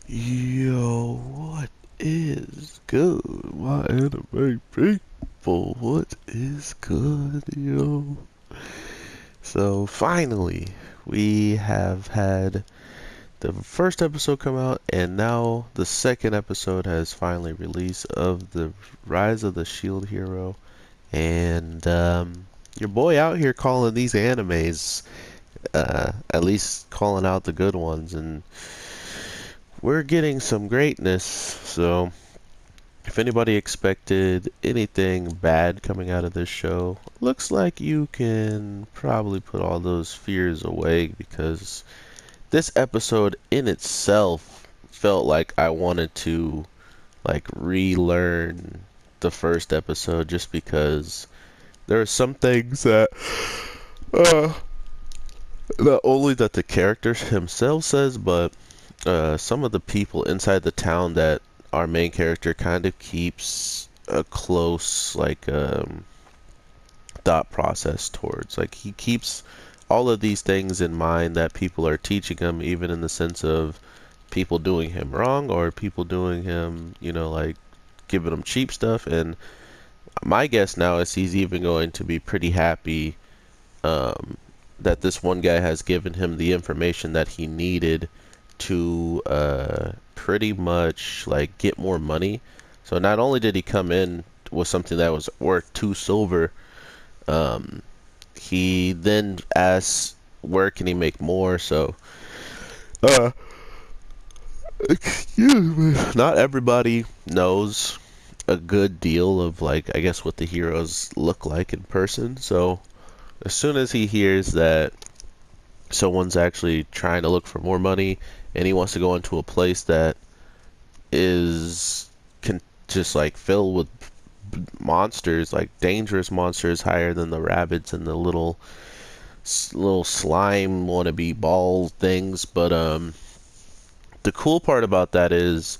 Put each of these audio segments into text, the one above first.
Yo, what is good, my anime people? What is good, yo? So finally, we have had the first episode come out, and now the second episode has finally released of the Rise of the Shield Hero. And your boy out here calling these animes, at least calling out the good ones, and we're getting some greatness. So if anybody expected anything bad coming out of this show, looks like you can probably put all those fears away because this episode in itself felt like I wanted to relearn the first episode just because there are some things that uh not only that the character himself says, but some of the people inside the town that our main character kind of keeps a close thought process towards. Like he keeps all of these things in mind that people are teaching him, even in the sense of people doing him wrong or people doing him, giving him cheap stuff. And my guess now is he's even going to be pretty happy um, that this one guy has given him the information that he needed to pretty much get more money. So not only did he come in with something that was worth 2 silver, um, he then asked where can he make more. So uh, excuse me, not everybody knows a good deal of I guess what the heroes look like in person. So as soon as he hears that someone's actually trying to look for more money and he wants to go into a place that is just filled with monsters, like dangerous monsters higher than the rabbits and the little slime wannabe ball things. But the cool part about that is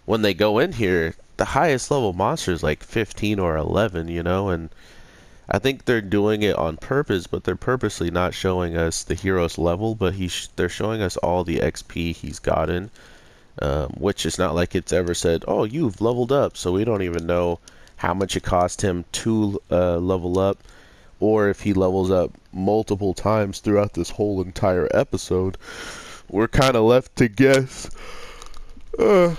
when they go in here, the highest level monster is like 15 or 11, and I think they're doing it on purpose, but they're purposely not showing us the hero's level, but they're showing us all the XP he's gotten, which is not like it's ever said, oh, you've leveled up, so we don't even know how much it cost him to level up, or if he levels up multiple times throughout this whole entire episode. We're kind of left to guess, uh,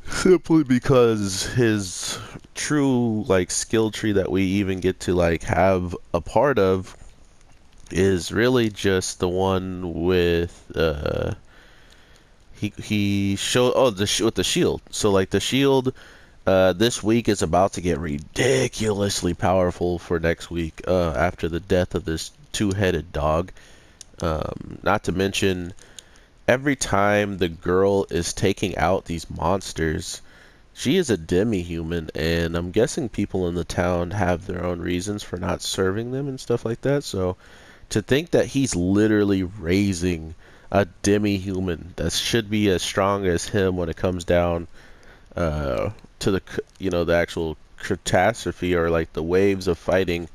simply because his true skill tree that we even get to have a part of is really just the one with he showed with the shield. So the shield this week is about to get ridiculously powerful for next week after the death of this two-headed dog. Not to mention every time the girl is taking out these monsters, she is a demi-human, and I'm guessing people in the town have their own reasons for not serving them and stuff like that. So to think that he's literally raising a demi-human that should be as strong as him when it comes down to the actual catastrophe or the waves of fighting,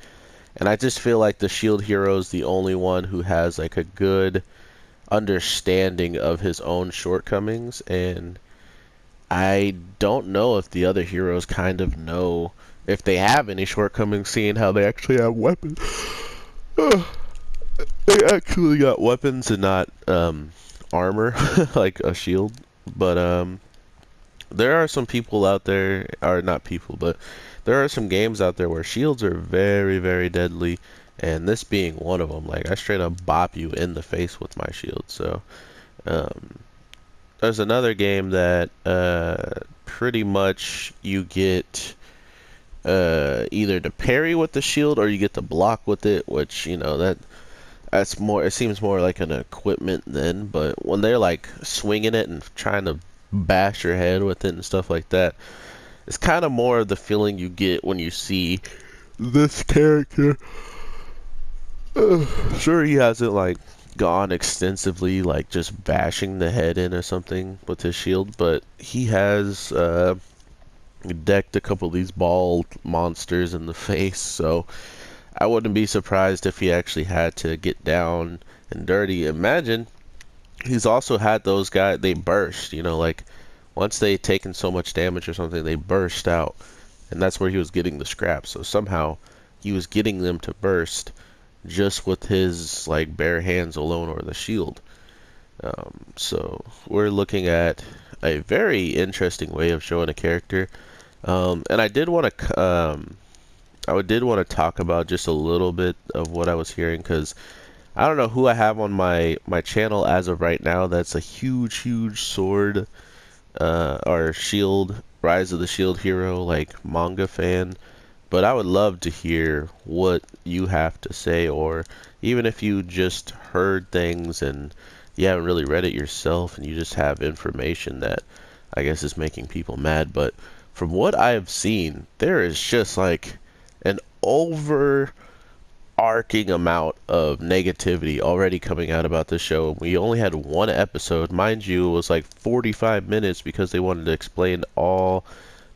and I just feel like the shield hero is the only one who has a good understanding of his own shortcomings, and I don't know if the other heroes kind of know if they have any shortcomings, seeing how they actually have weapons. They actually got weapons and not armor, like a shield. But there are some people out there, or not people, but there are some games out there where shields are very, very deadly, and this being one of them. I straight up bop you in the face with my shield. So um, there's another game that pretty much you get either to parry with the shield or you get to block with it, which that's more. It seems more like an equipment then. But when they're swinging it and trying to bash your head with it and stuff like that, it's kind of more of the feeling you get when you see this character. Sure, he hasn't gone extensively just bashing the head in or something with his shield, but he has decked a couple of these ball monsters in the face, so I wouldn't be surprised if he actually had to get down and dirty. Imagine he's also had those guys, they burst, like once they taken so much damage or something, they burst out. And that's where he was getting the scraps. So somehow he was getting them to burst just with his like bare hands alone or the shield. So we're looking at a very interesting way of showing a character. And I did want to talk about just a little bit of what I was hearing, because I don't know who I have on my channel as of right now that's a huge sword or shield, Rise of the Shield hero like manga fan. But I would love to hear what you have to say, or even if you just heard things and you haven't really read it yourself and you just have information that I guess is making people mad. But from what I've seen, there is just like an overarching amount of negativity already coming out about this show. We only had one episode. Mind you, it was like 45 minutes because they wanted to explain all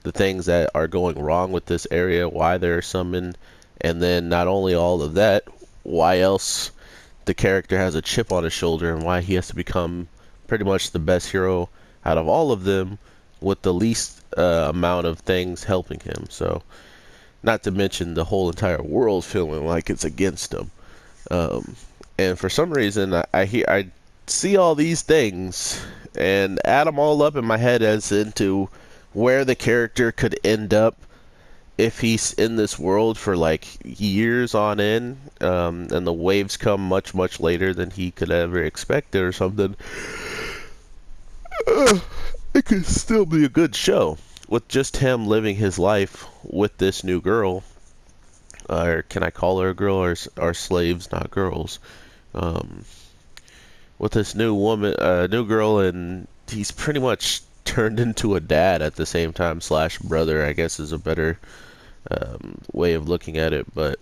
the things that are going wrong with this area, why they're summoned, and then not only all of that, why else the character has a chip on his shoulder and why he has to become pretty much the best hero out of all of them with the least amount of things helping him. So, not to mention the whole entire world feeling like it's against him. Um, and for some reason, I see all these things and add them all up in my head as into where the character could end up if he's in this world for like years on end, and the waves come much later than he could ever expect it or something. It could still be a good show with just him living his life with this new girl. Or can I call her a girl, or are slaves not girls? Um, with this new woman, new girl, and he's pretty much turned into a dad at the same time, slash brother, I guess is a better way of looking at it. But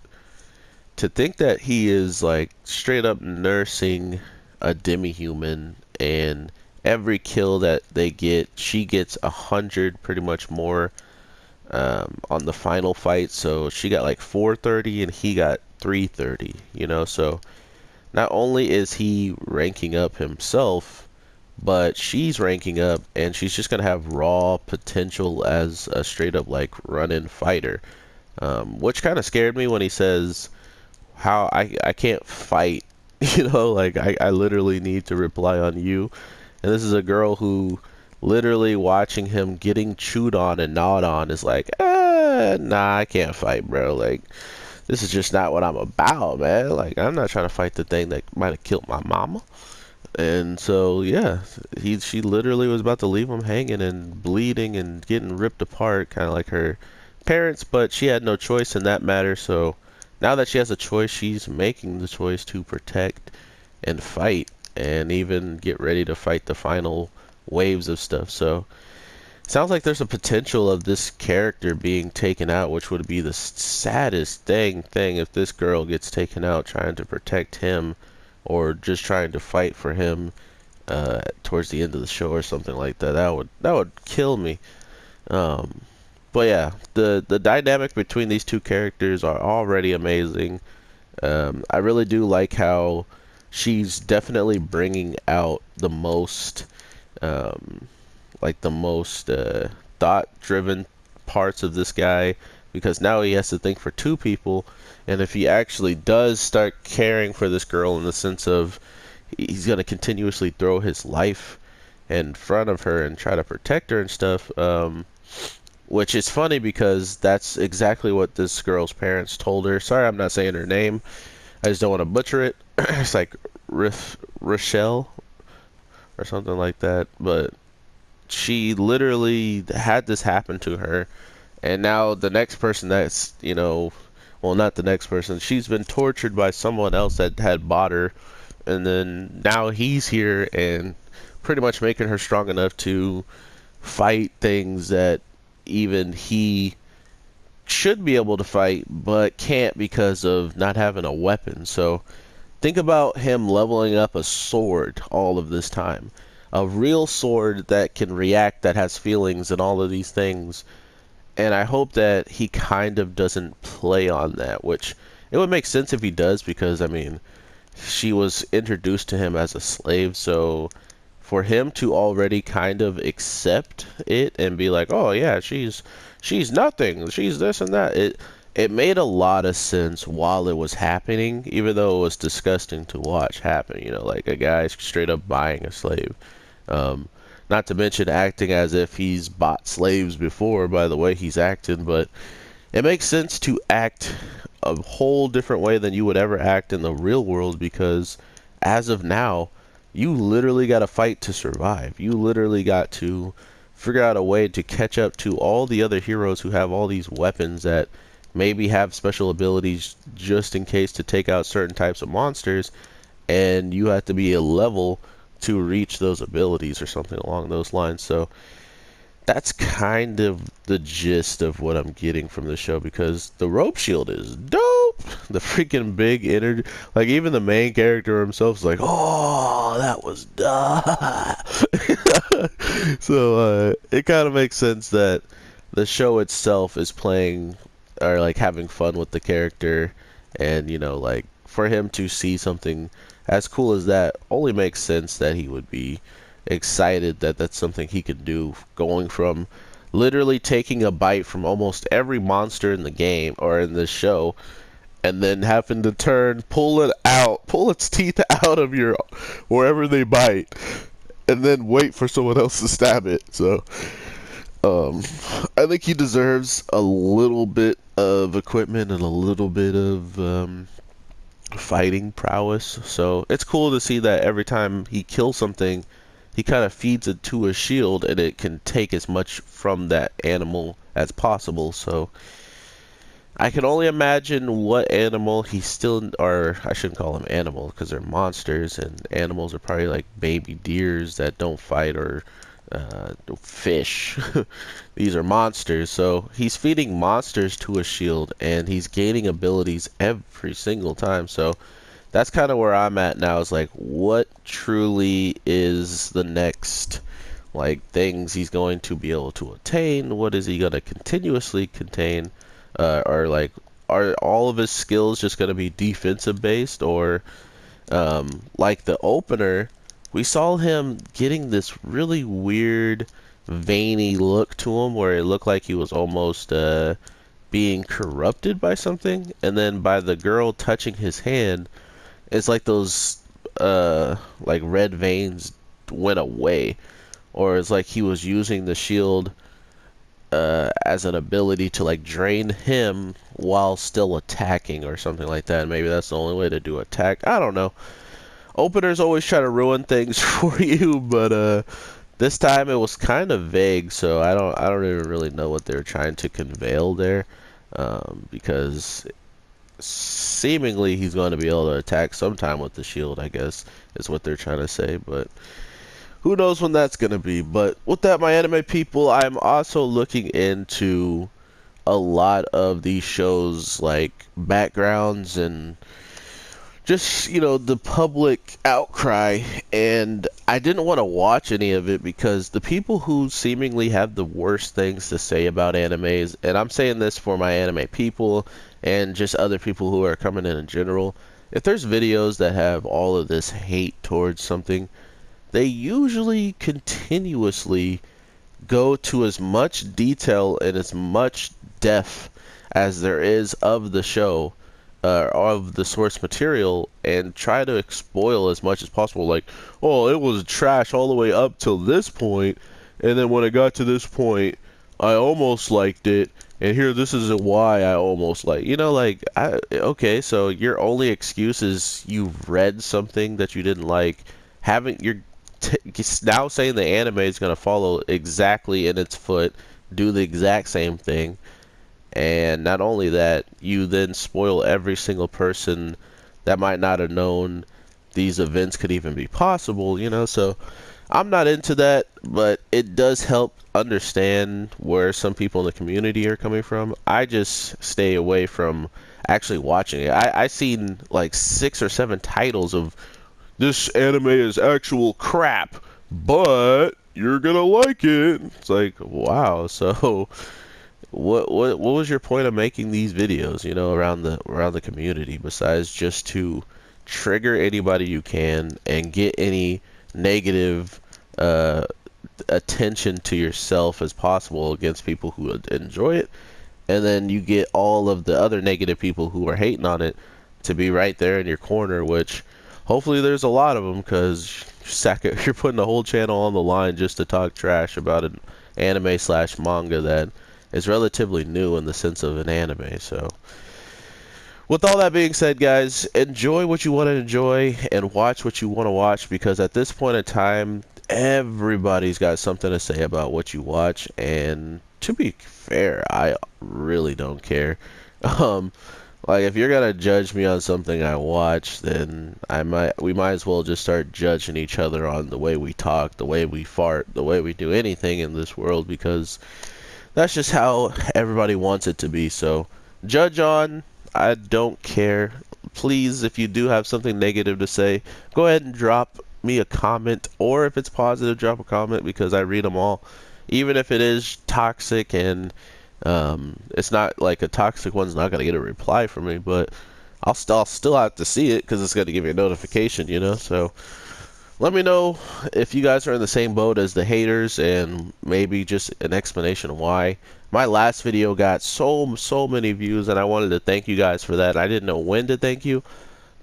to think that he is like straight up nursing a demi-human, and every kill that they get, she gets 100 pretty much more on the final fight. So she got like 430 and he got 330, so not only is he ranking up himself, but she's ranking up, and she's just gonna have raw potential as a straight up like run-in fighter, which kind of scared me when he says how I can't fight, like I literally need to rely on you. And this is a girl who literally watching him getting chewed on and gnawed on is like, nah, I can't fight, bro. Like, this is just not what I'm about, man. Like, I'm not trying to fight the thing that might have killed my mama. And so, yeah, she literally was about to leave him hanging and bleeding and getting ripped apart, kind of like her parents, but she had no choice in that matter. So now that she has a choice, she's making the choice to protect and fight, and even get ready to fight the final waves of stuff. So sounds like there's a potential of this character being taken out, which would be the saddest thing if this girl gets taken out trying to protect him, or just trying to fight for him towards the end of the show or something like that. That would kill me. But yeah, the dynamic between these two characters are already amazing. I really do like how she's definitely bringing out the most, thought-driven parts of this guy, because now he has to think for two people. And if he actually does start caring for this girl, in the sense of he's going to continuously throw his life in front of her and try to protect her and stuff, which is funny because that's exactly what this girl's parents told her. Sorry, I'm not saying her name. I just don't want to butcher it. It's like Rochelle or something like that. But she literally had this happen to her. And now the next person that's, well, not the next person. She's been tortured by someone else that had bought her. And then now he's here and pretty much making her strong enough to fight things that even he should be able to fight, but can't because of not having a weapon. So think about him leveling up a sword all of this time. A real sword that can react, that has feelings and all of these things. And I hope that he kind of doesn't play on that, which it would make sense if he does, because, I mean, she was introduced to him as a slave, so for him to already kind of accept it and be like, "Oh yeah, she's nothing. She's this and that." It made a lot of sense while it was happening, even though it was disgusting to watch happen. You know, like a guy straight up buying a slave. Um, Not to mention acting as if he's bought slaves before by the way he's acting, but it makes sense to act a whole different way than you would ever act in the real world because as of now, you literally got to fight to survive. You literally got to figure out a way to catch up to all the other heroes who have all these weapons that maybe have special abilities just in case to take out certain types of monsters, and you have to be a level to reach those abilities or something along those lines. So that's kind of the gist of what I'm getting from the show because the rope shield is dope. The freaking big energy, like even the main character himself is like, "Oh, that was dope." So it kind of makes sense that the show itself is playing or like having fun with the character, and you know, like for him to see something as cool as that only makes sense that he would be excited that that's something he could do, going from literally taking a bite from almost every monster in the game or in this show and then having to pull its teeth out of your wherever they bite and then wait for someone else to stab it. So um I think he deserves a little bit of equipment and a little bit of fighting prowess. So it's cool to see that every time he kills something, he kind of feeds it to a shield and it can take as much from that animal as possible. So I can only imagine what animal he still, or I shouldn't call them animals because they're monsters, and animals are probably like baby deers that don't fight or fish. These are monsters. So he's feeding monsters to a shield and he's gaining abilities every single time. So that's kind of where I'm at now, is like what truly is the next like things he's going to be able to attain. What is he going to continuously contain, or like are all of his skills just going to be defensive based, or like the opener, we saw him getting this really weird veiny look to him where it looked like he was almost being corrupted by something, and then by the girl touching his hand, it's like those like red veins went away, or it's like he was using the shield as an ability to like drain him while still attacking or something like that. Maybe that's the only way to do attack. I don't know. Openers always try to ruin things for you, but this time it was kind of vague, so I don't even really know what they're trying to convey there, because seemingly he's going to be able to attack sometime with the shield, I guess, is what they're trying to say, but who knows when that's going to be. But with that, my anime people, I'm also looking into a lot of these shows, like backgrounds and just, you know, the public outcry, and I didn't want to watch any of it because the people who seemingly have the worst things to say about animes, and I'm saying this for my anime people and just other people who are coming in general, if there's videos that have all of this hate towards something, they usually continuously go to as much detail and as much depth as there is of the show, of the source material, and try to spoil as much as possible. Like, oh, it was trash all the way up till this point, and then when it got to this point, I almost liked it, and here, this is why I almost like. You know, like, okay, so your only excuse is you've read something that you didn't like. You're now saying the anime is going to follow exactly in its foot, do the exact same thing. And not only that, you then spoil every single person that might not have known these events could even be possible, you know? So I'm not into that, but it does help understand where some people in the community are coming from. I just stay away from actually watching it. I seen like 6 or 7 titles of this anime is actual crap, but you're gonna like it. It's like, wow, so what was your point of making these videos, you know, around the community, besides just to trigger anybody you can and get any negative uh, attention to yourself as possible against people who would enjoy it, and then you get all of the other negative people who are hating on it to be right there in your corner, which hopefully there's a lot of them, because you're putting the whole channel on the line just to talk trash about an anime slash manga that is relatively new in the sense of an anime. So with all that being said, guys, enjoy what you want to enjoy and watch what you want to watch, because at this point in time, everybody's got something to say about what you watch, and to be fair, I really don't care. Um, like, if you're gonna judge me on something I watch, then we might as well just start judging each other on the way we talk, the way we fart, the way we do anything in this world, because that's just how everybody wants it to be. So judge on. I don't care. Please, if you do have something negative to say, go ahead and drop me a comment, or if it's positive, drop a comment, because I read them all. Even if it is toxic, and it's not like a toxic one's not going to get a reply from me, but I'll still have to see it, because it's going to give you a notification, you know? So let me know if you guys are in the same boat as the haters, and maybe just an explanation of why. My last video got so many views, and I wanted to thank you guys for that. I didn't know when to thank you,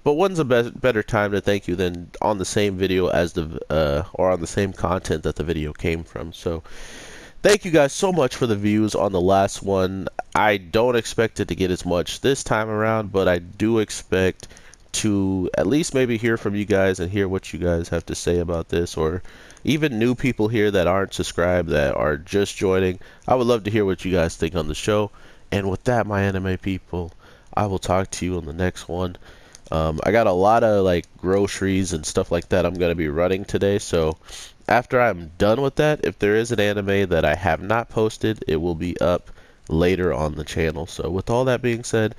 but when's a better time to thank you than on the same video as or on the same content that the video came from. So thank you guys so much for the views on the last one. I don't expect it to get as much this time around, but I do expect to at least maybe hear from you guys and hear what you guys have to say about this, or even new people here that aren't subscribed, that are just joining. I would love to hear what you guys think on the show. And with that, my anime people, I will talk to you on the next one. I got a lot of like groceries and stuff like that I'm going to be running today, so after I'm done with that, if there is an anime that I have not posted, it will be up later on the channel. So with all that being said,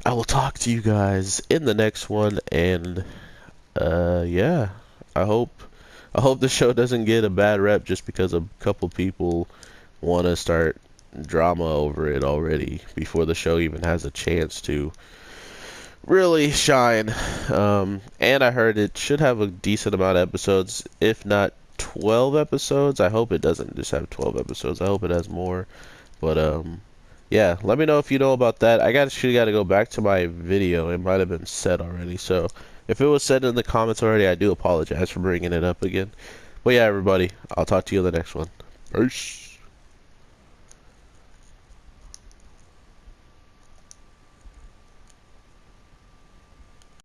I will talk to you guys in the next one, and yeah, I hope the show doesn't get a bad rep just because a couple people want to start drama over it already before the show even has a chance to really shine. And I heard it should have a decent amount of episodes, if not 12 episodes. I hope it doesn't just have 12 episodes. I hope it has more. But yeah, let me know if you know about that. I actually got to go back to my video. It might have been said already. So if it was said in the comments already, I do apologize for bringing it up again. But yeah, everybody, I'll talk to you in the next one. Peace.